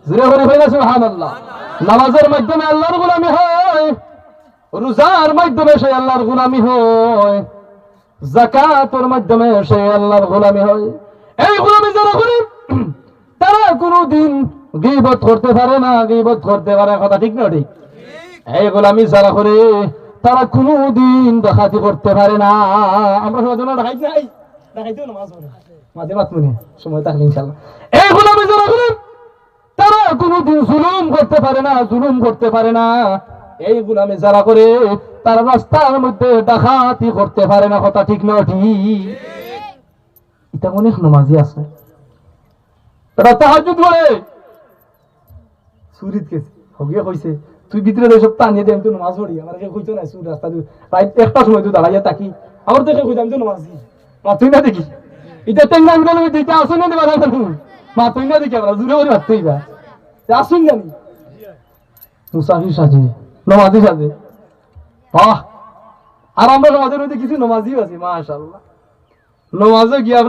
জোরে করে কইনা সুবহানাল্লাহ। নামাজের মাধ্যমে আল্লাহর গোলামি হয়, রোজার মাধ্যমে সে আল্লাহর গোলামি হয়, যাকাতের মাধ্যমে সে আল্লাহর গোলামি হয়। এই গোলামি যারা করে তারা কোনোদিন গীবত করতে পারে না, গীবত করতে পারে, কথা ঠিক না ঠিক? এই গোলামি যারা করে তারা কোনোদিন ডাকাতি করতে পারে না। আমরা সবাই ডাকাইতে নাই, ডাকাইতেও না, মাঝে মাঝে সময় থাকলে ইনশাআল্লাহ। এই গোলামি যারা করে তারা কোনোদিন জুলুম করতে পারে না, জুলুম করতে পারে না। এই গোলামি যারা করে তারা রাস্তার মধ্যে ডাকাতি করতে পারে না, কথা ঠিক না ঠিক? এটা অনেক নামাজি আছে, তারা তাহাজ্জুদ করে সুরিত গেছে হগিয়ে কইছে তুই ভিতরে সব টানিয়ে দেন, তুই নামাজ পড়ি। আমার কইতো না সুর রাস্তা রাত একটা সময় তুই দাঁড়াইয়া থাকি, আমার তো কইতাম তো নামাজি মাতুই না দেখি। এটা টেঙ্গা মিলে দিতে আসুন না দিবা মাতুই না দেখি, আমরা জুড়ে করে মারতেই বা আসুন জানি মুসাফির সাজে, নামাজি সাজে। বাহ! আর আমরা নামাজের মধ্যে কিছু নামাজিও আছে, মাশাআল্লাহ। নামাজে গিয়া